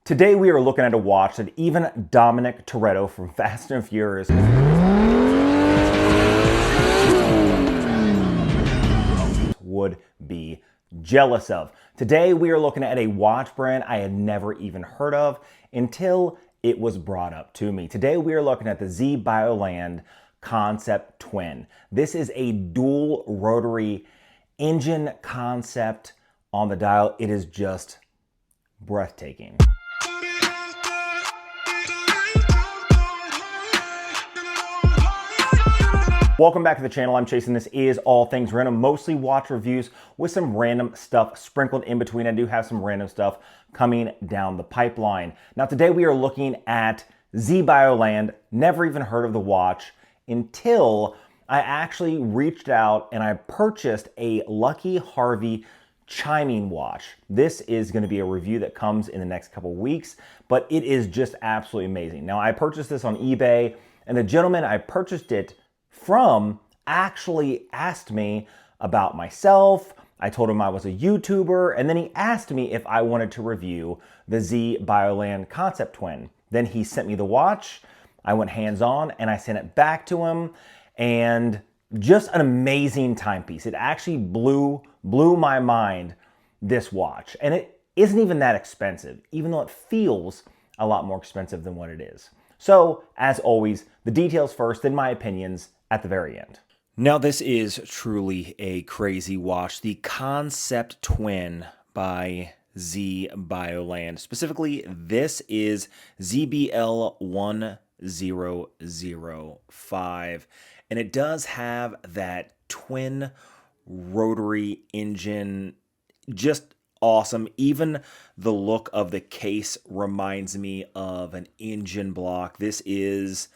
Today we are looking at a watch that even Dominic Toretto from Fast and Furious would be jealous of. Today we are looking at a watch brand I had never even heard of until it was brought up to me. Today we are looking at the ZBioland Concept Twin. This is a dual rotary engine concept on the dial. It is just breathtaking. Welcome back to the channel. I'm Chase and this is All Things Random, mostly watch reviews with some random stuff sprinkled in between. I do have some random stuff coming down the pipeline. Now today we are looking at ZBioland. Never even heard of the watch until I actually reached out and I purchased a Lucky Harvey chiming watch. This is going to be a review that comes in the next couple weeks, but it is just absolutely amazing. Now I purchased this on eBay and the gentleman I purchased it from actually asked me about myself. I told him I was a YouTuber, and then he asked me if I wanted to review the ZBioland Concept Twin. Then he sent me the watch. I went hands-on and I sent it back to him, and just an amazing timepiece. It actually blew my mind, this watch. And it isn't even that expensive, even though it feels a lot more expensive than what it is. So, as always, the details first, then my opinions at the very end. Now, this is truly a crazy watch. The Concept Twin by ZBioland. Specifically, this is ZBL1005. And it does have that twin rotary engine, just awesome. Even the look of the case reminds me of an engine block. This is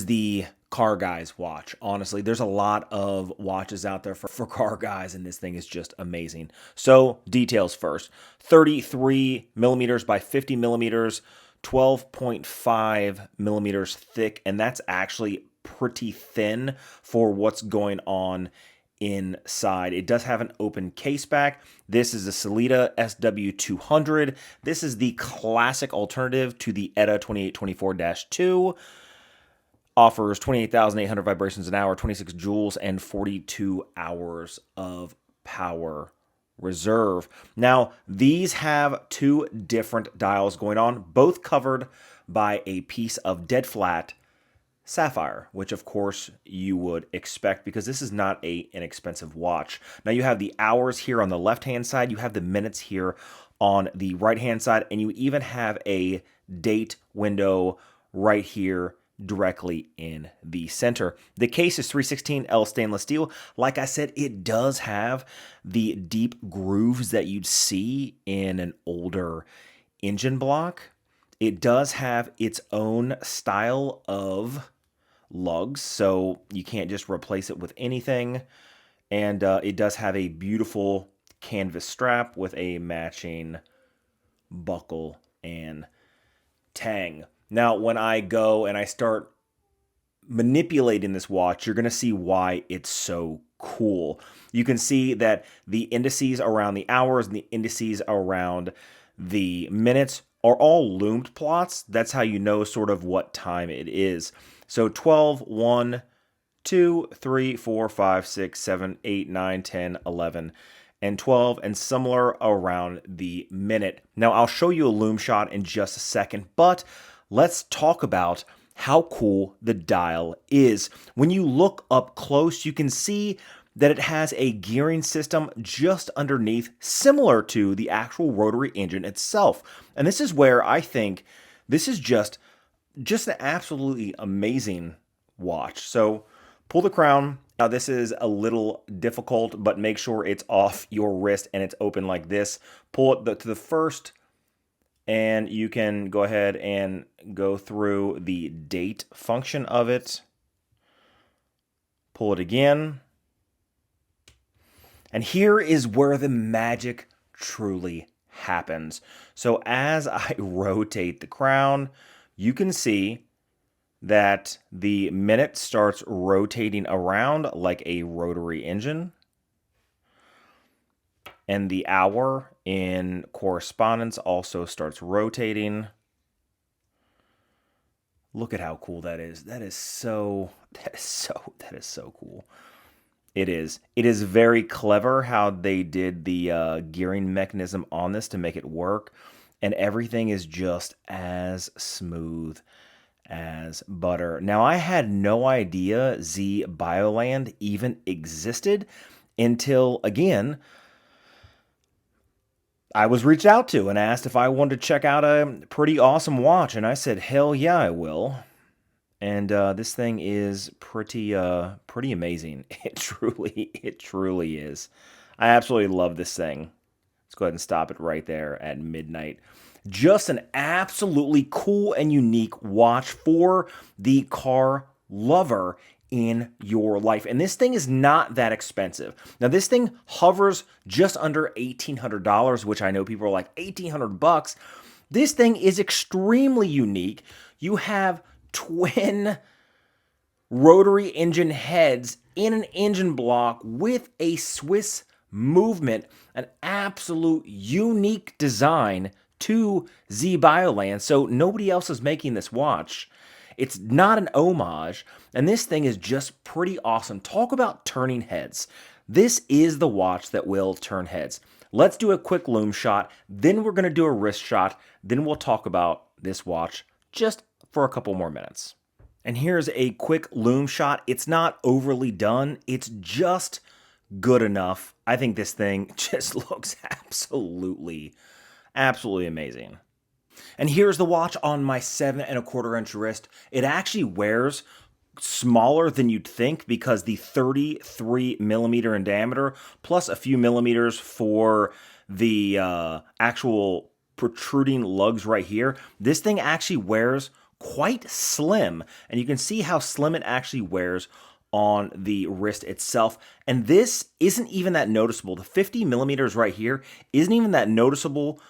the car guy's watch. Honestly, there's a lot of watches out there for car guys, and this thing is just amazing. So details first. 33 millimeters by 50 millimeters, 12.5 millimeters thick, and that's actually pretty thin for what's going on inside. It does have an open case back. This is the Sellita SW200. This is the classic alternative to the ETA 2824-2. Offers 28,800 vibrations an hour, 26 joules, and 42 hours of power reserve. Now, these have two different dials going on, both covered by a piece of dead flat sapphire, which of course you would expect because this is not an inexpensive watch. Now you have the hours here on the left-hand side, you have the minutes here on the right-hand side, and you even have a date window right here directly in the center. The case is 316L stainless steel. Like I said, it does have the deep grooves that you'd see in an older engine block. It does have its own style of lugs, so you can't just replace it with anything. And it does have a beautiful canvas strap with a matching buckle and tang. Now, when I go and I start manipulating this watch, you're going to see why it's so cool. You can see that the indices around the hours and the indices around the minutes are all loomed plots. That's how you know sort of what time it is. So 12, 1, 2, 3, 4, 5, 6, 7, 8, 9, 10, 11, and 12, and similar around the minute. Now, I'll show you a loom shot in just a second, but let's talk about how cool the dial is. When you look up close, you can see that it has a gearing system just underneath, similar to the actual rotary engine itself. And this is where I think this is just an absolutely amazing watch. So pull the crown. Now this is a little difficult, but make sure it's off your wrist and it's open like this. Pull it to the first, and you can go ahead and go through the date function of it. Pull it again. And here is where the magic truly happens. So as I rotate the crown, you can see that the minute starts rotating around like a rotary engine. And the hour in correspondence also starts rotating. Look at how cool that is. That is so cool. It is. It is very clever how they did the gearing mechanism on this to make it work. And everything is just as smooth as butter. Now, I had no idea ZBioland even existed until, again, I was reached out to and asked if I wanted to check out a pretty awesome watch. And I said, hell yeah, I will. And this thing is pretty amazing. It truly is. I absolutely love this thing. Let's go ahead and stop it right there at midnight. Just an absolutely cool and unique watch for the car lover in your life. And this thing is not that expensive. Now, this thing hovers just under $1,800, which I know people are like, $1,800? This thing is extremely unique. You have twin rotary engine heads in an engine block with a Swiss movement, an absolute unique design to ZBioland. So nobody else is making this watch. It's not an homage, and this thing is just pretty awesome. Talk about turning heads. This is the watch that will turn heads. Let's do a quick lume shot, then we're going to do a wrist shot, then we'll talk about this watch just for a couple more minutes. And here's a quick lume shot. It's not overly done. It's just good enough. I think this thing just looks absolutely amazing. And here's the watch on my 7¼ inch wrist. It actually wears smaller than you'd think because the 33 millimeter in diameter plus a few millimeters for the actual protruding lugs right here. This thing actually wears quite slim, and you can see how slim it actually wears on the wrist itself. And this isn't even that noticeable. The 50 millimeters right here isn't even that noticeable.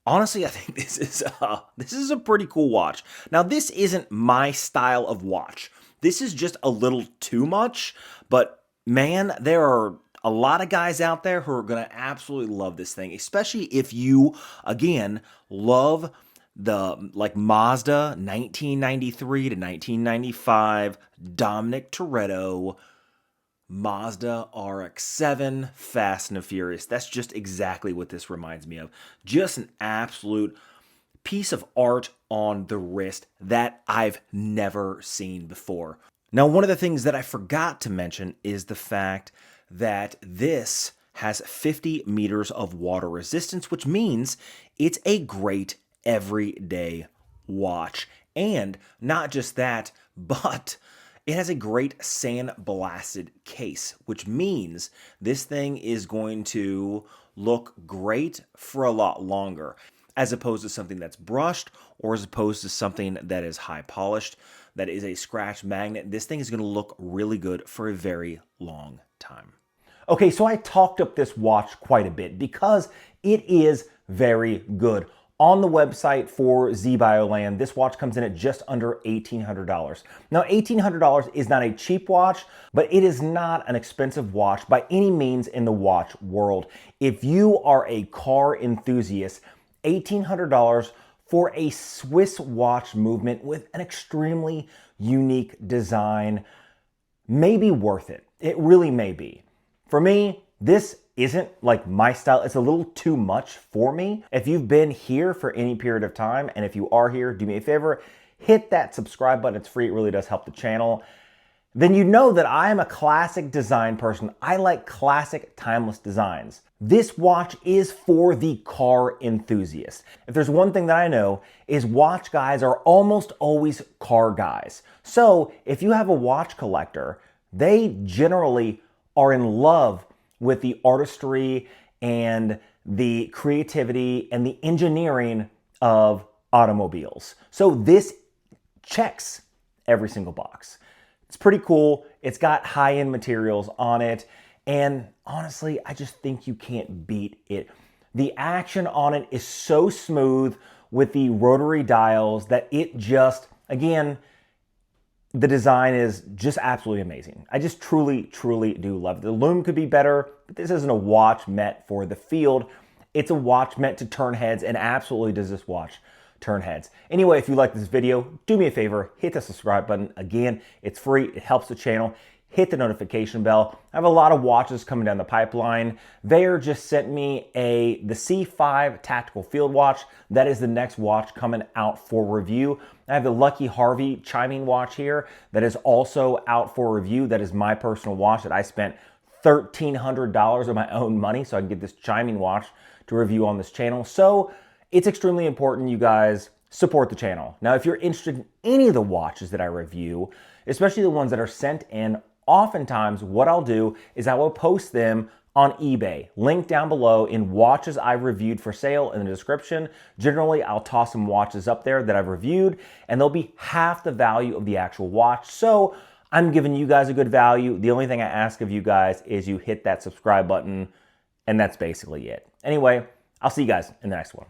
Honestly, I think this is a pretty cool watch. Now, this isn't my style of watch. This is just a little too much, but man, there are a lot of guys out there who are going to absolutely love this thing, especially if you, again, love the like Mazda 1993 to 1995, Dominic Toretto, Mazda RX-7, Fast and the Furious. That's just exactly what this reminds me of. Just an absolute piece of art on the wrist that I've never seen before. Now, one of the things that I forgot to mention is the fact that this has 50 meters of water resistance, which means it's a great everyday watch. And not just that, but it has a great sandblasted case, which means this thing is going to look great for a lot longer, as opposed to something that's brushed or as opposed to something that is high polished, that is a scratch magnet. This thing is going to look really good for a very long time. Okay, so I talked up this watch quite a bit because it is very good. On the website for ZBioland, this watch comes in at just under $1,800. Now, $1,800 is not a cheap watch, but it is not an expensive watch by any means in the watch world. If you are a car enthusiast, $1,800 for a Swiss watch movement with an extremely unique design may be worth it. It really may be. For me, this isn't like my style. It's a little too much for me. If you've been here for any period of time, and if you are here, do me a favor, hit that subscribe button. It's free. It really does help the channel. Then you know that I am a classic design person. I like classic, timeless designs. This watch is for the car enthusiast. If there's one thing that I know is watch guys are almost always car guys. So if you have a watch collector, they generally are in love with the artistry and the creativity and the engineering of automobiles. So this checks every single box. It's pretty cool. It's got high-end materials on it. And honestly, I just think you can't beat it. The action on it is so smooth with the rotary dials that it just, again, the design is just absolutely amazing. I just truly, truly do love it. The lume could be better, but this isn't a watch meant for the field. It's a watch meant to turn heads, and absolutely does this watch turn heads. Anyway, if you like this video, do me a favor, hit the subscribe button. Again, it's free, it helps the channel. Hit the notification bell. I have a lot of watches coming down the pipeline. Vaer just sent me the C5 Tactical Field Watch. That is the next watch coming out for review. I have the Lucky Harvey chiming watch here that is also out for review. That is my personal watch that I spent $1,300 of my own money so I can get this chiming watch to review on this channel. So it's extremely important you guys support the channel. Now, if you're interested in any of the watches that I review, especially the ones that are sent in, oftentimes what I'll do is I will post them on eBay. Link down below in watches I reviewed for sale in the description. Generally, I'll toss some watches up there that I've reviewed, and they'll be half the value of the actual watch. So I'm giving you guys a good value. The only thing I ask of you guys is you hit that subscribe button, and that's basically it. Anyway, I'll see you guys in the next one.